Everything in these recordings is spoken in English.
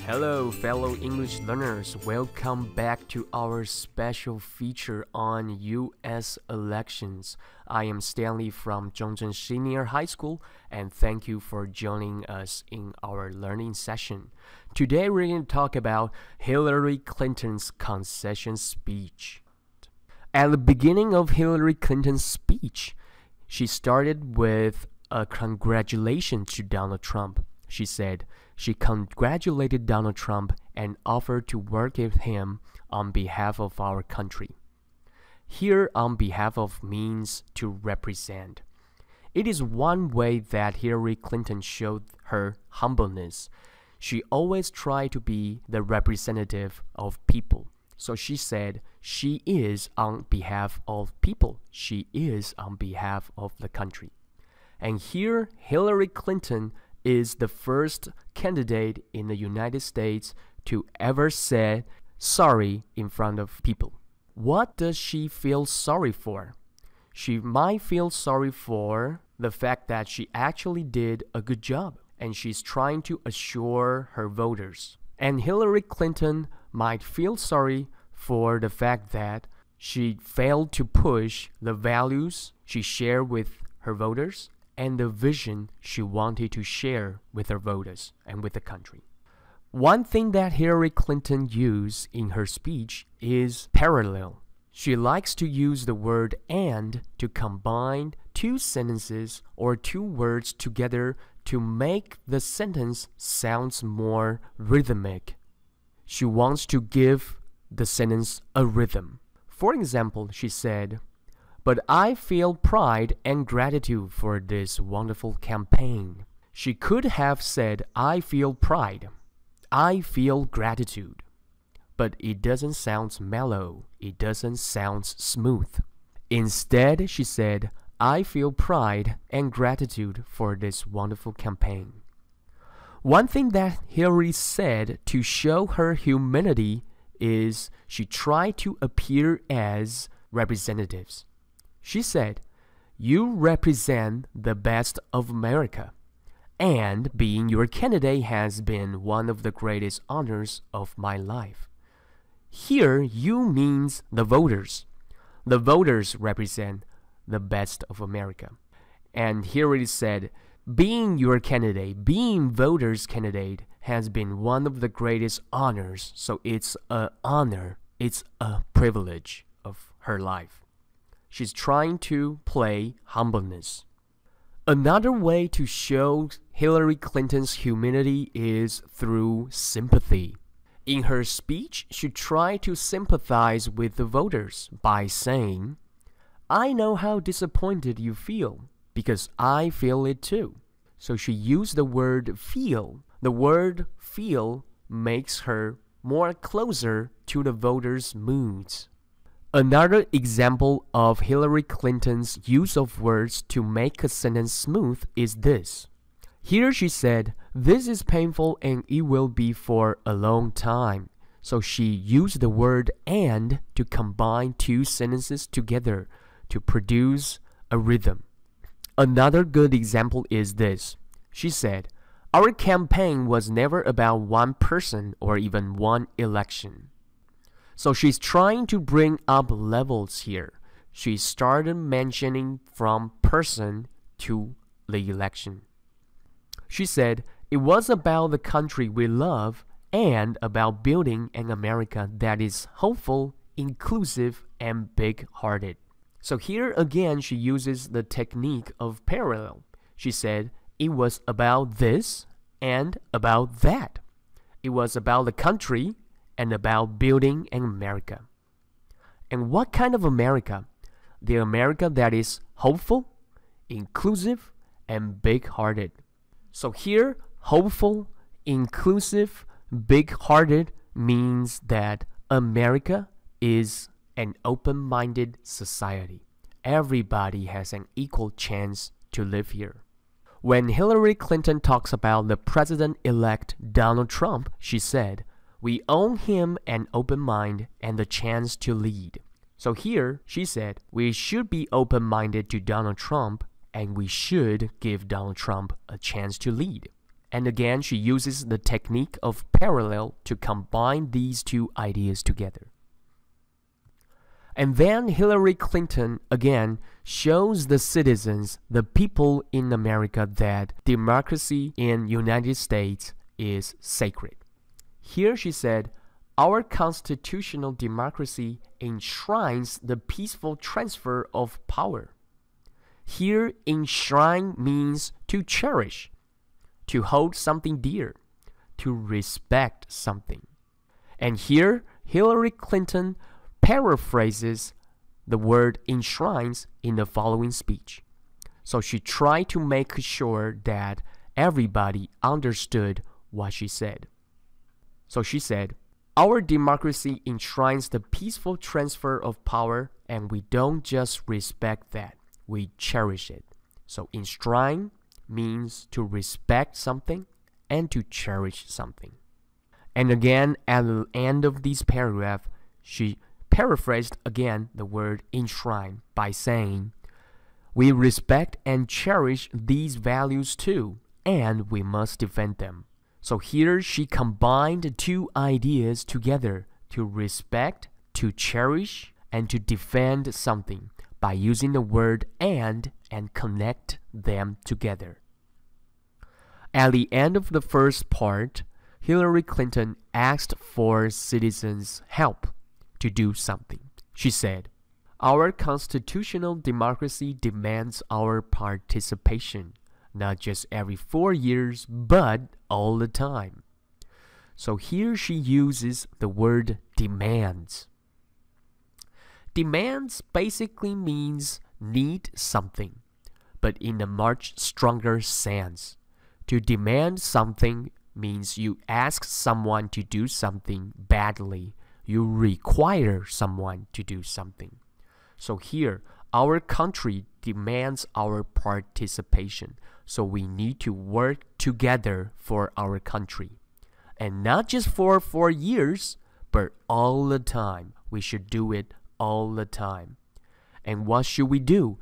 Hello, fellow English learners. Welcome back to our special feature on U.S. elections. I am Stanley from Zhongzheng Senior High School, and thank you for joining us in our learning session. Today, we're going to talk about Hillary Clinton's concession speech. At the beginning of Hillary Clinton's speech, she started with a congratulation to Donald Trump. She said she congratulated Donald Trump and offered to work with him on behalf of our country. Here, on behalf of means to represent. It is one way that Hillary Clinton showed her humbleness. She always tried to be the representative of people. So she said she is on behalf of people. She is on behalf of the country. And here, Hillary Clinton is the first candidate in the United States to ever say sorry in front of people. What does she feel sorry for? She might feel sorry for the fact that she actually did a good job and she's trying to assure her voters. And Hillary Clinton might feel sorry for the fact that she failed to push the values she shared with her voters and the vision she wanted to share with her voters and with the country. One thing that Hillary Clinton used in her speech is parallel. She likes to use the word and to combine two sentences or two words together to make the sentence sound more rhythmic. She wants to give the sentence a rhythm. For example, she said, "But I feel pride and gratitude for this wonderful campaign." She could have said, "I feel pride. I feel gratitude." But it doesn't sound mellow. It doesn't sound smooth. Instead, she said, "I feel pride and gratitude for this wonderful campaign." One thing that Hillary said to show her humility is she tried to appear as representatives. She said, "You represent the best of America, and being your candidate has been one of the greatest honors of my life." Here, you means the voters. The voters represent the best of America. And here it said, being your candidate, being voters' candidate has been one of the greatest honors. So it's an honor, it's a privilege of her life. She's trying to play humbleness. Another way to show Hillary Clinton's humility is through sympathy. In her speech, she tried to sympathize with the voters by saying, "I know how disappointed you feel, because I feel it too." So she used the word feel. The word feel makes her more closer to the voters' moods. Another example of Hillary Clinton's use of words to make a sentence smooth is this. Here she said, "This is painful and it will be for a long time." So she used the word "and" to combine two sentences together to produce a rhythm. Another good example is this. She said, "Our campaign was never about one person or even one election." So she's trying to bring up levels here. She started mentioning from person to the election. She said, "It was about the country we love and about building an America that is hopeful, inclusive, and big-hearted." So here again, she uses the technique of parallel. She said, "It was about this and about that. It was about the country and about building an America." And what kind of America? The America that is hopeful, inclusive, and big-hearted. So here, hopeful, inclusive, big-hearted means that America is an open-minded society. Everybody has an equal chance to live here. When Hillary Clinton talks about the president-elect Donald Trump, she said, "We owe him an open mind and the chance to lead." So here, she said, we should be open-minded to Donald Trump and we should give Donald Trump a chance to lead. And again, she uses the technique of parallel to combine these two ideas together. And then Hillary Clinton again shows the citizens, the people in America, that democracy in United States is sacred. Here she said, "Our constitutional democracy enshrines the peaceful transfer of power." Here, enshrine means to cherish, to hold something dear, to respect something. And here, Hillary Clinton paraphrases the word enshrines in the following speech. So she tried to make sure that everybody understood what she said. So she said, "Our democracy enshrines the peaceful transfer of power, and we don't just respect that, we cherish it." So enshrine means to respect something and to cherish something. And again, at the end of this paragraph, she paraphrased again the word enshrine by saying, "We respect and cherish these values too, and we must defend them." So here she combined two ideas together, to respect, to cherish, and to defend something by using the word and connect them together. At the end of the first part, Hillary Clinton asked for citizens' help to do something. She said, "Our constitutional democracy demands our participation, not just every 4 years, but all the time." So here she uses the word demands. Demands basically means need something, but in a much stronger sense. To demand something means you ask someone to do something badly. You require someone to do something. So here, our country demands our participation. So we need to work together for our country. And not just for 4 years, but all the time. We should do it all the time. And what should we do?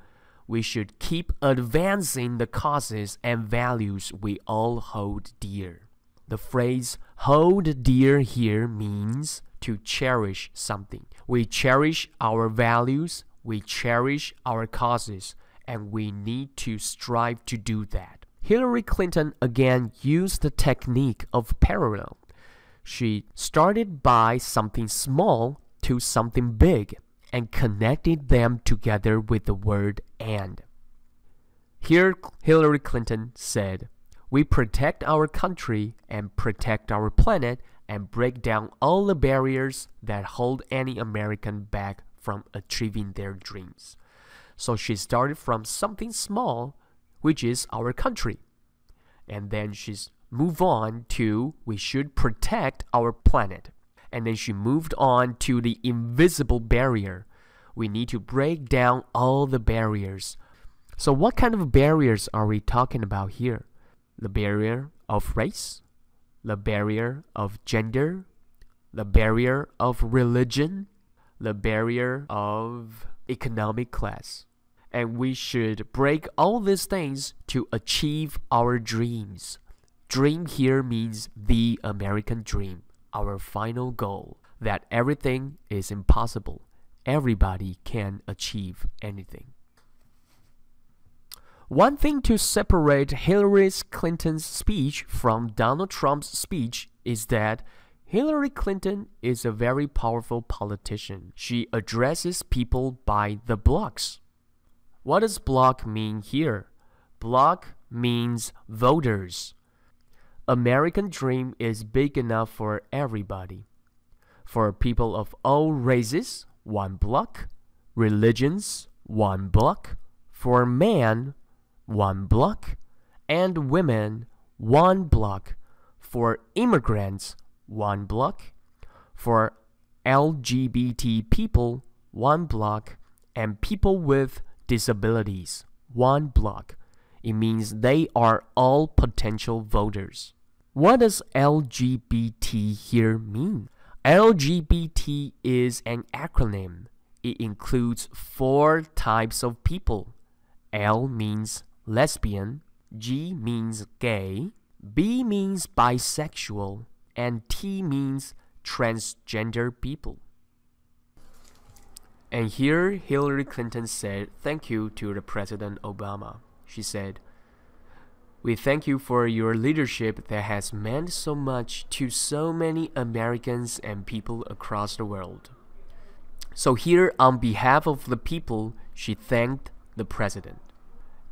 We should keep advancing the causes and values we all hold dear. The phrase hold dear here means to cherish something. We cherish our values, we cherish our causes, and we need to strive to do that. Hillary Clinton again used the technique of parallel. She started by something small to something big and connected them together with the word and. Here Hillary Clinton said, "We protect our country and protect our planet and break down all the barriers that hold any American back from achieving their dreams." So she started from something small, which is our country. And then she's moved on to we should protect our planet. And then she moved on to the invisible barrier. We need to break down all the barriers. So what kind of barriers are we talking about here? The barrier of race, the barrier of gender, the barrier of religion, the barrier of economic class. And we should break all these things to achieve our dreams. Dream here means the American dream, our final goal, that everything is impossible. Everybody can achieve anything. One thing to separate Hillary Clinton's speech from Donald Trump's speech is that Hillary Clinton is a very powerful politician. She addresses people by the blocks. What does block mean here? Block means voters. American dream is big enough for everybody. For people of all races, 1 block. Religions, 1 block. For men, 1 block. And women, 1 block. For immigrants, 1 block. For LGBT people, 1 block. And people with disabilities, 1 block. It means they are all potential voters. What does LGBT here mean? LGBT is an acronym. It includes 4 types of people. L means lesbian, G means gay, B means bisexual, and T means transgender people. And here Hillary Clinton said thank you to the President Obama. She said, "We thank you for your leadership that has meant so much to so many Americans and people across the world." So here, on behalf of the people, she thanked the president.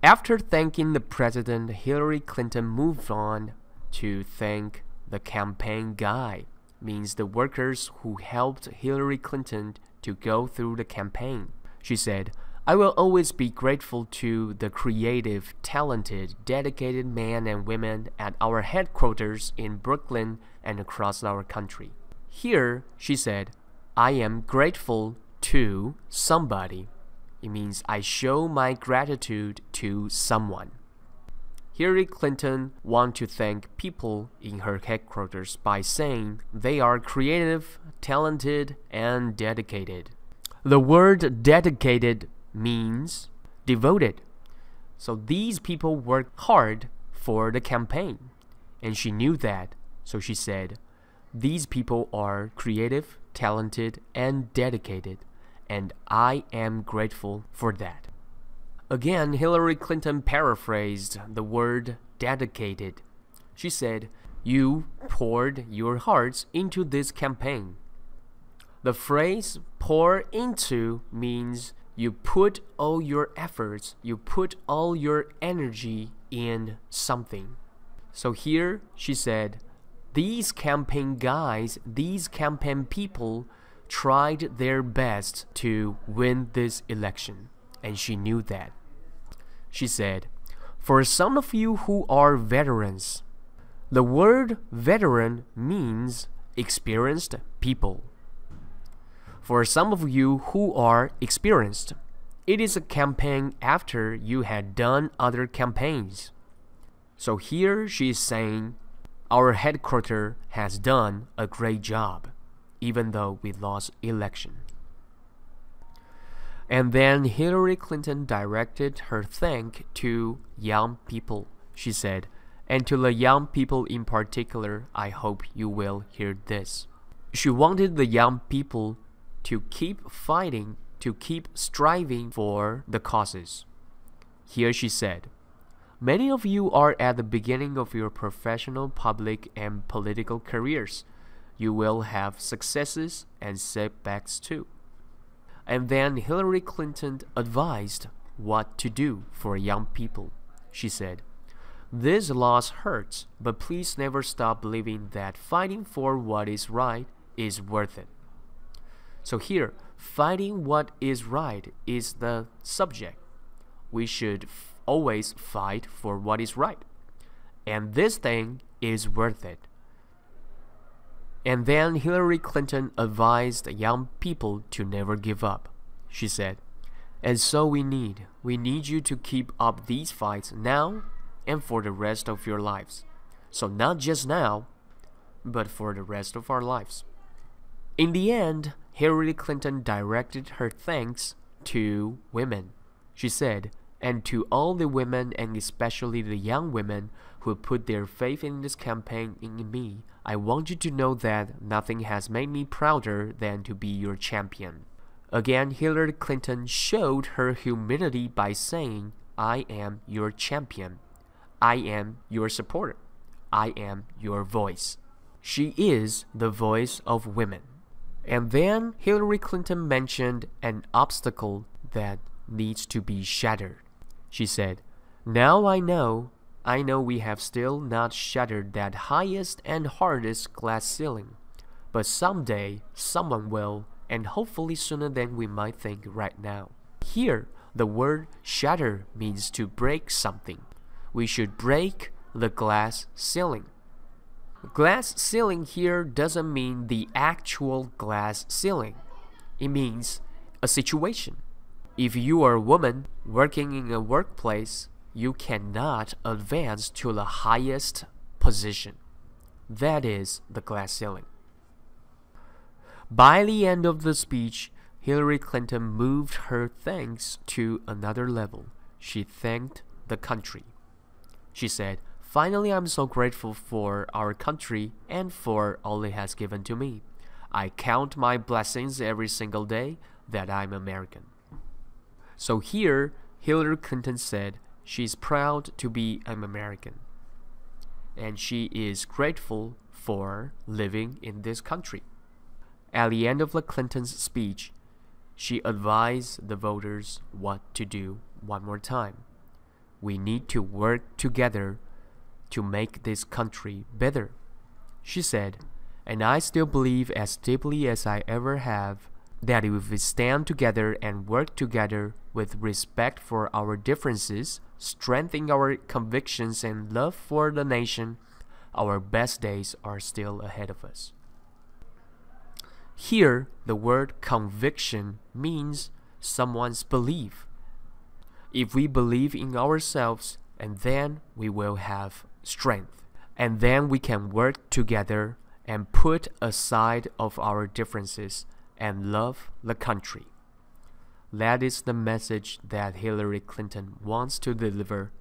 After thanking the president, Hillary Clinton moved on to thank the campaign guy, means the workers who helped Hillary Clinton to go through the campaign. She said, "I will always be grateful to the creative, talented, dedicated men and women at our headquarters in Brooklyn and across our country." Here, she said, "I am grateful to somebody." It means I show my gratitude to someone. Hillary Clinton wants to thank people in her headquarters by saying they are creative, talented, and dedicated. The word dedicated means devoted. So these people worked hard for the campaign, and she knew that. So she said, "These people are creative, talented, and dedicated, and I am grateful for that." Again, Hillary Clinton paraphrased the word dedicated. She said, "You poured your hearts into this campaign." The phrase pour into means you put all your efforts, you put all your energy in something. So here she said, these campaign guys, these campaign people tried their best to win this election, and she knew that. She said, "For some of you who are veterans," the word veteran means experienced people. "For some of you who are experienced, it is a campaign after you had done other campaigns." So here she is saying, our headquarters has done a great job, even though we lost election. And then Hillary Clinton directed her thanks to young people. She said, "And to the young people in particular, I hope you will hear this." She wanted the young people to keep fighting, to keep striving for the causes. Here she said, "Many of you are at the beginning of your professional, public, and political careers. You will have successes and setbacks too." And then Hillary Clinton advised what to do for young people. She said, "This loss hurts, but please never stop believing that fighting for what is right is worth it." So here, fighting what is right is the subject. We should always fight for what is right. And this thing is worth it. And then Hillary Clinton advised young people to never give up. She said, "And so we need you to keep up these fights now and for the rest of your lives. So not just now, but for the rest of our lives." In the end, Hillary Clinton directed her thanks to women. She said, "And to all the women, and especially the young women who put their faith in this campaign in me, I want you to know that nothing has made me prouder than to be your champion." Again, Hillary Clinton showed her humility by saying, "I am your champion. I am your supporter. I am your voice." She is the voice of women. And then Hillary Clinton mentioned an obstacle that needs to be shattered. She said, "Now I know we have still not shattered that highest and hardest glass ceiling, but someday someone will, and hopefully sooner than we might think right now." Here, the word shatter means to break something. We should break the glass ceiling. Glass ceiling here doesn't mean the actual glass ceiling. It means a situation. If you are a woman working in a workplace, you cannot advance to the highest position. That is the glass ceiling. By the end of the speech, Hillary Clinton moved her thanks to another level. She thanked the country. She said, Finally, I'm so grateful for our country and for all it has given to me. I count my blessings every single day that I'm American. So here, Hillary Clinton said she's proud to be an American. And she is grateful for living in this country. At the end of the Clinton's speech, she advised the voters what to do one more time. We need to work together to make this country better. She said, and I still believe as deeply as I ever have, that if we stand together and work together with respect for our differences, strengthen our convictions and love for the nation, our best days are still ahead of us. Here, the word conviction means someone's belief. If we believe in ourselves, and then we will have strength, and then we can work together and put aside of our differences and love the country. That is the message that Hillary Clinton wants to deliver.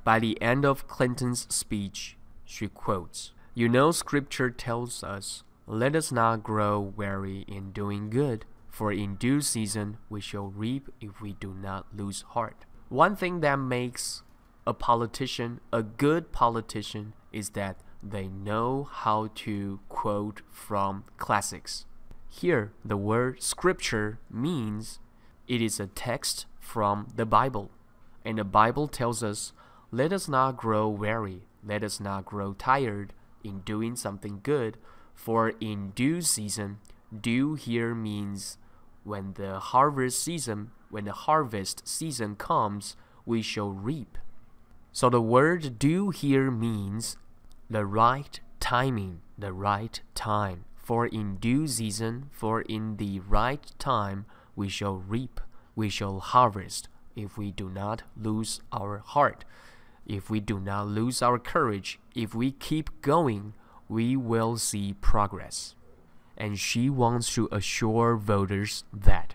By the end of Clinton's speech, she quotes, "You know, Scripture tells us, let us not grow weary in doing good, for in due season we shall reap if we do not lose heart." One thing that makes a politician a good politician is that they know how to quote from classics. Here, the word scripture means it is a text from the Bible. And the Bible tells us, let us not grow weary, let us not grow tired in doing something good, for in due season, due here means when the harvest season comes, we shall reap. So the word due here means the right timing, the right time. For in due season, for in the right time, we shall reap, we shall harvest, if we do not lose our heart, if we do not lose our courage, if we keep going, we will see progress. And she wants to assure voters that.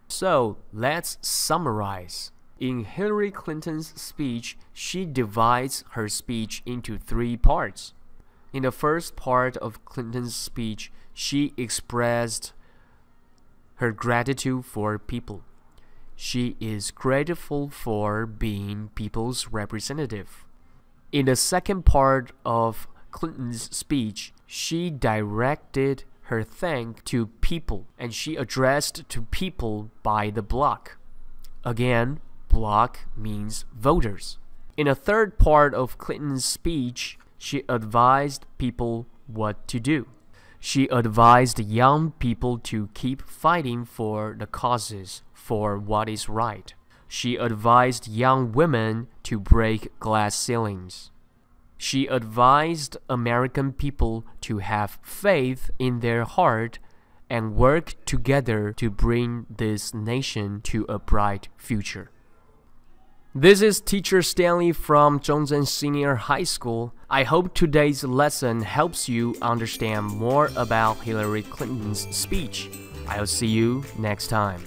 So let's summarize. In Hillary Clinton's speech, she divides her speech into 3 parts. In the first part of Clinton's speech, she expressed her gratitude for people. She is grateful for being people's representative. In the second part of Clinton's speech, she directed her thanks to people, and she addressed to people by the block. Again, block means voters. In the third part of Clinton's speech, she advised people what to do. She advised young people to keep fighting for the causes, for what is right. She advised young women to break glass ceilings. She advised American people to have faith in their heart and work together to bring this nation to a bright future. This is Teacher Stanley from Zhongzhen Senior High School. I hope today's lesson helps you understand more about Hillary Clinton's speech. I'll see you next time.